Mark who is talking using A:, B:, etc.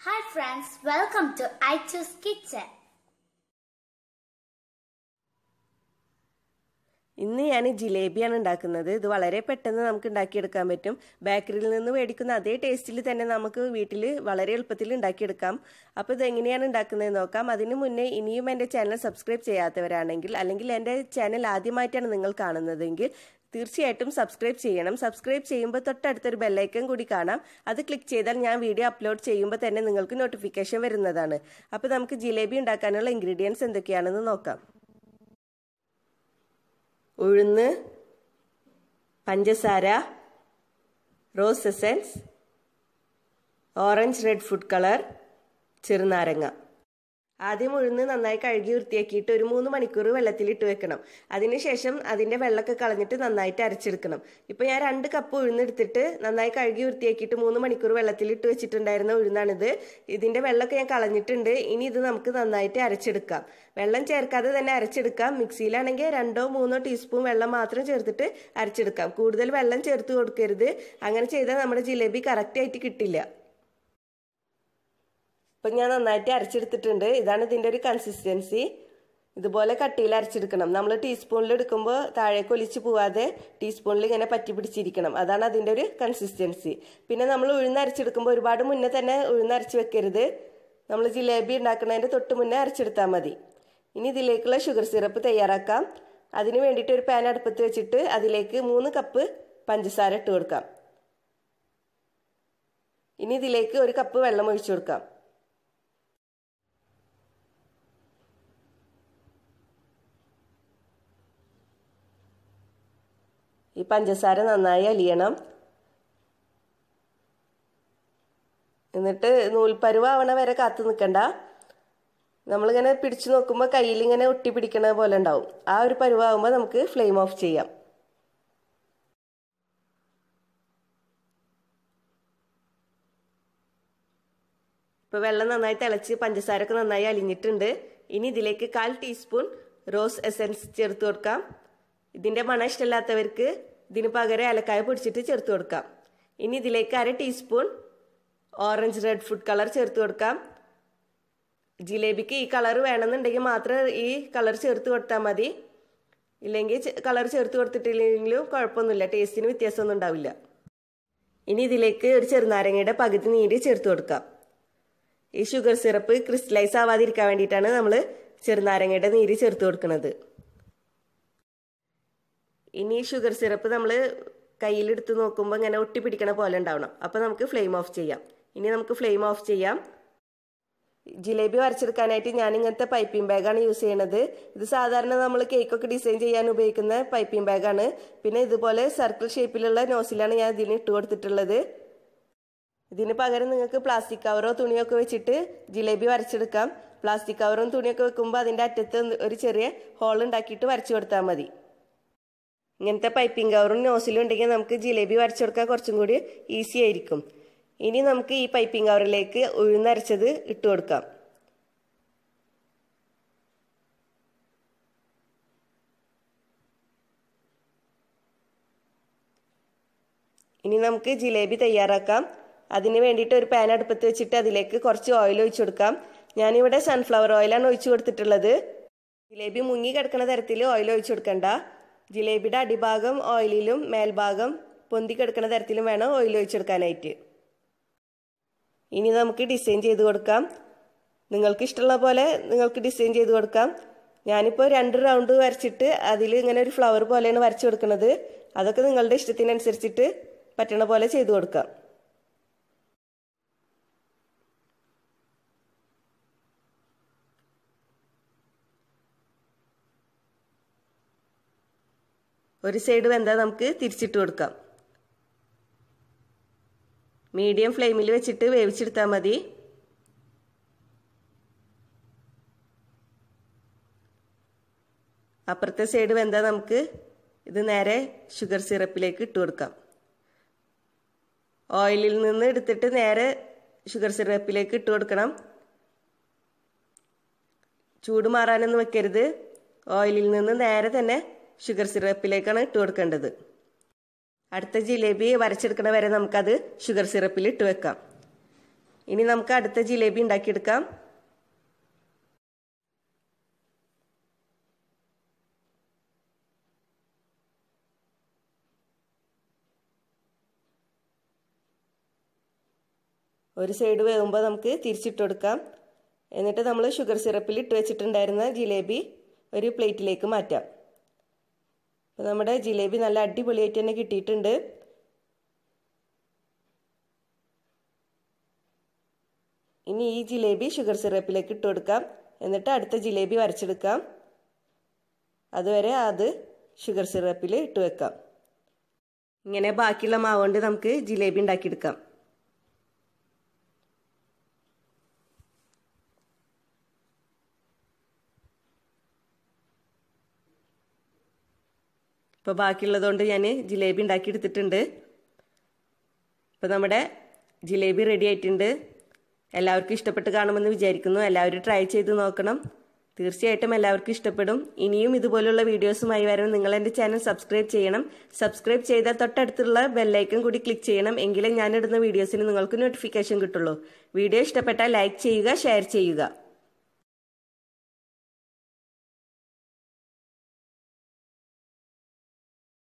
A: Hi friends, welcome to I Choose Kitchen.
B: ഇന്ന് ഞാൻ ജിലേബിയാണ് ഉണ്ടാക്കുന്നത്. ഇത് വളരെ പെട്ടെന്ന് നമുക്ക് ഉണ്ടാക്കിയെടുക്കാൻ പറ്റും. ബേക്കറിയിൽ നിന്ന് മേടിക്കുന്ന അതേ ടേസ്റ്റിൽ തന്നെ നമുക്ക് വീട്ടിൽ വളരെ എളുപ്പത്തിൽ ഉണ്ടാക്കിയെടുക്കാം. അപ്പോൾ ഇത് എങ്ങനെയാണ് ഉണ്ടാക്കുന്നതെന്ന് നോക്കാം. അതിന് മുന്നേ ഇനിയും എൻ്റെ ചാനൽ സബ്സ്ക്രൈബ് ചെയ്യാത്തവരാണെങ്കിൽ അല്ലെങ്കിൽ എൻ്റെ ചാനൽ ആദ്യമായിട്ടാണ് നിങ്ങൾ കാണുന്നതെങ്കിൽ തീർച്ചയായിട്ടും സബ്സ്ക്രൈബ് ചെയ്യണം. സബ്സ്ക്രൈബ് ചെയ്യുമ്പോൾ തൊട്ടടുത്തൊരു ബെല്ലൈക്കൺ കൂടി കാണാം. അത് ക്ലിക്ക് ചെയ്താൽ ഞാൻ വീഡിയോ അപ്ലോഡ് ചെയ്യുമ്പോൾ തന്നെ നിങ്ങൾക്ക് നോട്ടിഫിക്കേഷൻ വരുന്നതാണ്. അപ്പോൾ നമുക്ക് ജിലേബി ഉണ്ടാക്കാനുള്ള ഇൻഗ്രീഡിയൻസ് എന്തൊക്കെയാണെന്ന് നോക്കാം. ഉഴുന്ന്, പഞ്ചസാര, rose essence, orange red food colour, ചെറുനാരങ്ങ. ആദ്യം ഉഴുന്ന് നന്നായി കഴുകി വൃത്തിയാക്കിയിട്ട് ഒരു 3 മണിക്കൂർ വെള്ളത്തിലിട്ട് വെക്കണം. അതിനുശേഷം അതിൻ്റെ വെള്ളമൊക്കെ കളഞ്ഞിട്ട് നന്നായിട്ട് അരച്ചെടുക്കണം. ഇപ്പോൾ ഞാൻ 2 കപ്പ് ഉഴുന്നെടുത്തിട്ട് നന്നായി കഴുകി വൃത്തിയാക്കിയിട്ട് 3 മണിക്കൂർ വെള്ളത്തിലിട്ട് വെച്ചിട്ടുണ്ടായിരുന്ന ഉഴുന്നാണിത്. ഇതിൻ്റെ വെള്ളമൊക്കെ ഞാൻ കളഞ്ഞിട്ടുണ്ട്. ഇനി ഇത് നമുക്ക് നന്നായിട്ട് അരച്ചെടുക്കാം. വെള്ളം ചേർക്കാതെ തന്നെ അരച്ചെടുക്കാം. മിക്സിയിലാണെങ്കിൽ 2-3 ടീസ്പൂൺ വെള്ളം മാത്രം ചേർത്തിട്ട് അരച്ചെടുക്കാം. കൂടുതൽ വെള്ളം ചേർത്ത് കൊടുക്കരുത്. അങ്ങനെ ചെയ്താൽ നമ്മുടെ ജിലേബി കറക്റ്റായിട്ട് കിട്ടില്ല. ഇപ്പം ഞാൻ നന്നായിട്ട് അരച്ചെടുത്തിട്ടുണ്ട്. ഇതാണ് ഇതിൻ്റെ ഒരു കൺസിസ്റ്റൻസി. ഇതുപോലെ കട്ടിയിൽ അരച്ചെടുക്കണം. നമ്മൾ ടീസ്പൂണിൽ എടുക്കുമ്പോൾ താഴേക്ക് ഒലിച്ച് പോവാതെ ടീസ്പൂണിൽ ഇങ്ങനെ പറ്റി പിടിച്ചിരിക്കണം. അതാണ് അതിൻ്റെ ഒരു കൺസിസ്റ്റൻസി. പിന്നെ നമ്മൾ ഉഴുന്നരച്ചെടുക്കുമ്പോൾ ഒരുപാട് മുന്നേ തന്നെ ഉഴുന്നരച്ച് വെക്കരുത്. നമ്മൾ ജിലേബി ഉണ്ടാക്കുന്നതിൻ്റെ തൊട്ട് മുന്നേ അരച്ചെടുത്താൽ മതി. ഇനി ഇതിലേക്കുള്ള ഷുഗർ സിറപ്പ് തയ്യാറാക്കാം. അതിന് വേണ്ടിയിട്ട് ഒരു പാൻ അടുപ്പത്ത് വെച്ചിട്ട് അതിലേക്ക് 3 കപ്പ് പഞ്ചസാര ഇട്ട് കൊടുക്കാം. ഇനി ഇതിലേക്ക് 1 കപ്പ് വെള്ളം ഒഴിച്ചു കൊടുക്കാം. ഈ പഞ്ചസാര നന്നായി അലിയണം. എന്നിട്ട് നൂൽപ്പരുവാവണ വരെ കാത്തു നിൽക്കണ്ട. നമ്മളിങ്ങനെ പിടിച്ചു നോക്കുമ്പോൾ കയ്യിലിങ്ങനെ ഒട്ടി പിടിക്കണ പോലെ ഉണ്ടാവും. ആ ഒരു പരുവാകുമ്പോൾ നമുക്ക് ഫ്ലെയിം ഓഫ് ചെയ്യാം. ഇപ്പോൾ വെള്ളം നന്നായി തിളച്ച് പഞ്ചസാരൊക്കെ നന്നായി അലിഞ്ഞിട്ടുണ്ട്. ഇനി ഇതിലേക്ക് 1/4 ടീസ്പൂൺ റോസ് എസൻസ് ചേർത്ത് കൊടുക്കാം. ഇതിൻ്റെ മണം ഇഷ്ടമില്ലാത്തവർക്ക് ഇതിന് പകരം ഏലക്കായ പൊടിച്ചിട്ട് ചേർത്ത് കൊടുക്കാം. ഇനി ഇതിലേക്ക് 1/2 teaspoon orange red food colour ചേർത്ത് കൊടുക്കാം. ജിലേബിക്ക് ഈ കളർ വേണമെന്നുണ്ടെങ്കിൽ മാത്രം ഈ കളർ ചേർത്ത് കൊടുത്താൽ മതി. ഇല്ലെങ്കിൽ കളർ ചേർത്ത് കൊടുത്തിട്ടില്ലെങ്കിലും കുഴപ്പമൊന്നുമില്ല. ടേസ്റ്റിന് വ്യത്യാസമൊന്നും ഉണ്ടാവില്ല. ഇനി ഇതിലേക്ക് ഒരു ചെറുനാരങ്ങയുടെ പകുതി നീര് ചേർത്ത് കൊടുക്കാം. ഈ ഷുഗർ സിറപ്പ് ക്രിസ്റ്റലൈസ് ആവാതിരിക്കാൻ വേണ്ടിയിട്ടാണ് നമ്മൾ ചെറുനാരങ്ങയുടെ നീര് ചേർത്ത് കൊടുക്കുന്നത്. ഇനി ഷുഗർ സിറപ്പ് നമ്മൾ കയ്യിലെടുത്ത് നോക്കുമ്പോൾ ഇങ്ങനെ ഒട്ടിപ്പിടിക്കണ പോലെ ഉണ്ടാവണം. അപ്പോൾ നമുക്ക് ഫ്ലെയിം ഓഫ് ചെയ്യാം. ഇനി നമുക്ക് ഫ്ലെയിം ഓഫ് ചെയ്യാം. ജിലേബി വരച്ചെടുക്കാനായിട്ട് ഞാൻ ഇങ്ങനത്തെ പൈപ്പിംഗ് ബാഗാണ് യൂസ് ചെയ്യണത്. ഇത് സാധാരണ നമ്മൾ കേക്കൊക്കെ ഡിസൈൻ ചെയ്യാൻ ഉപയോഗിക്കുന്ന പൈപ്പിംഗ് ബാഗാണ്. പിന്നെ ഇതുപോലെ സർക്കിൾ ഷേപ്പിലുള്ള നോസിലാണ് ഞാൻ ഇതിന് ഇട്ട് കൊടുത്തിട്ടുള്ളത്. ഇതിന് പകരം നിങ്ങൾക്ക് പ്ലാസ്റ്റിക് കവറോ തുണിയോ ഒക്കെ വെച്ചിട്ട് ജിലേബി വരച്ചെടുക്കാം. പ്ലാസ്റ്റിക് കവറും തുണിയൊക്കെ വെക്കുമ്പോൾ അതിൻ്റെ അറ്റത്ത് ഒരു ചെറിയ ഹോൾ ഉണ്ടാക്കിയിട്ട് വരച്ചു കൊടുത്താൽ മതി. ഇങ്ങനത്തെ പൈപ്പിംഗ് കവറും നോസിലും ഉണ്ടെങ്കിൽ നമുക്ക് ജിലേബി വരച്ചെടുക്കാൻ കുറച്ചും കൂടി ഈസി ആയിരിക്കും. ഇനി നമുക്ക് ഈ പൈപ്പിംഗ് കവറിലേക്ക് ഉഴുന്നരച്ചത് ഇട്ട് കൊടുക്കാം. ഇനി നമുക്ക് ജിലേബി തയ്യാറാക്കാം. അതിന് വേണ്ടിയിട്ട് ഒരു പാൻ അടുപ്പത്ത് വെച്ചിട്ട് അതിലേക്ക് കുറച്ച് ഓയിൽ ഒഴിച്ചു കൊടുക്കാം. ഞാനിവിടെ സൺഫ്ലവർ ഓയിലാണ് ഒഴിച്ചു കൊടുത്തിട്ടുള്ളത്. ജിലേബി മുങ്ങി കിടക്കുന്ന തരത്തിൽ ഓയിൽ ഒഴിച്ചു കൊടുക്കണ്ട. ജിലേബിയുടെ അടിഭാഗം ഓയിലിലും മേൽഭാഗം പൊന്തി കിടക്കുന്ന തരത്തിലും വേണം ഓയിൽ ഒഴിച്ചെടുക്കാനായിട്ട്. ഇനി നമുക്ക് ഡിസൈൻ ചെയ്ത് കൊടുക്കാം. നിങ്ങൾക്ക് ഇഷ്ടമുള്ള പോലെ നിങ്ങൾക്ക് ഡിസൈൻ ചെയ്ത് കൊടുക്കാം. ഞാനിപ്പോൾ 2 റൗണ്ട് വരച്ചിട്ട് അതിൽ ഇങ്ങനെ ഒരു ഫ്ലവർ പോലെയാണ് വരച്ചു കൊടുക്കുന്നത്. അതൊക്കെ നിങ്ങളുടെ ഇഷ്ടത്തിനനുസരിച്ചിട്ട് പറ്റണ പോലെ ചെയ്തു കൊടുക്കാം. ഒരു സൈഡ് വെന്താൽ നമുക്ക് തിരിച്ചിട്ട് കൊടുക്കാം. മീഡിയം ഫ്ലെയിമിൽ വെച്ചിട്ട് വേവിച്ചെടുത്താൽ മതി. അപ്പുറത്തെ സൈഡ് വെന്താൽ നമുക്ക് ഇത് നേരെ ഷുഗർ സിറപ്പിലേക്ക് ഇട്ട് കൊടുക്കാം. ഓയിലിൽ നിന്ന് എടുത്തിട്ട് നേരെ ഷുഗർ സിറപ്പിലേക്ക് ഇട്ട് കൊടുക്കണം. ചൂട് മാറാനൊന്നും വെക്കരുത്. ഓയിലിൽ നിന്ന് നേരെ തന്നെ ഷുഗർ സിറപ്പിലേക്കാണ് ഇട്ട് കൊടുക്കേണ്ടത്. അടുത്ത ജിലേബി വരച്ചെടുക്കണ വരെ നമുക്കത് ഷുഗർ സിറപ്പിൽ ഇട്ട് വെക്കാം. ഇനി നമുക്ക് അടുത്ത ജിലേബി ഉണ്ടാക്കിയെടുക്കാം. ഒരു സൈഡ് വേകുമ്പോൾ നമുക്ക് തിരിച്ചിട്ട് കൊടുക്കാം. എന്നിട്ട് നമ്മൾ ഷുഗർ സിറപ്പിൽ ഇട്ട് വെച്ചിട്ടുണ്ടായിരുന്ന ജിലേബി ഒരു പ്ലേറ്റിലേക്ക് മാറ്റാം. അപ്പോൾ നമ്മുടെ ജിലേബി നല്ല അടിപൊളിയായിട്ട് തന്നെ കിട്ടിയിട്ടുണ്ട്. ഇനി ഈ ജിലേബി ഷുഗർ സിറപ്പിലേക്ക് ഇട്ട് കൊടുക്കാം. എന്നിട്ട് അടുത്ത ജിലേബി വരച്ചെടുക്കാം. അതുവരെ അത് ഷുഗർ സിറപ്പിൽ ഇട്ട് വെക്കാം. ഇങ്ങനെ ബാക്കിയുള്ള മാവ് കൊണ്ട് നമുക്ക് ജിലേബി ഉണ്ടാക്കിയെടുക്കാം. ഇപ്പോൾ ബാക്കിയുള്ളതുകൊണ്ട് ഞാൻ ജിലേബി ഉണ്ടാക്കിയെടുത്തിട്ടുണ്ട്. ഇപ്പോൾ നമ്മുടെ ജിലേബി റെഡി ആയിട്ടുണ്ട്. എല്ലാവർക്കും ഇഷ്ടപ്പെട്ട് കാണുമെന്ന് വിചാരിക്കുന്നു. എല്ലാവരും ട്രൈ ചെയ്ത് നോക്കണം. തീർച്ചയായിട്ടും എല്ലാവർക്കും ഇഷ്ടപ്പെടും. ഇനിയും ഇതുപോലുള്ള വീഡിയോസുമായി വരാൻ നിങ്ങൾ എൻ്റെ ചാനൽ സബ്സ്ക്രൈബ് ചെയ്യണം. സബ്സ്ക്രൈബ് ചെയ്താൽ തൊട്ടടുത്തുള്ള ബെല്ലൈക്കൺ കൂടി ക്ലിക്ക് ചെയ്യണം. എങ്കിലേ ഞാനിടുന്ന വീഡിയോസിന് നിങ്ങൾക്ക് നോട്ടിഫിക്കേഷൻ കിട്ടുള്ളൂ. വീഡിയോ ഇഷ്ടപ്പെട്ടാൽ ലൈക്ക് ചെയ്യുക, ഷെയർ ചെയ്യുക.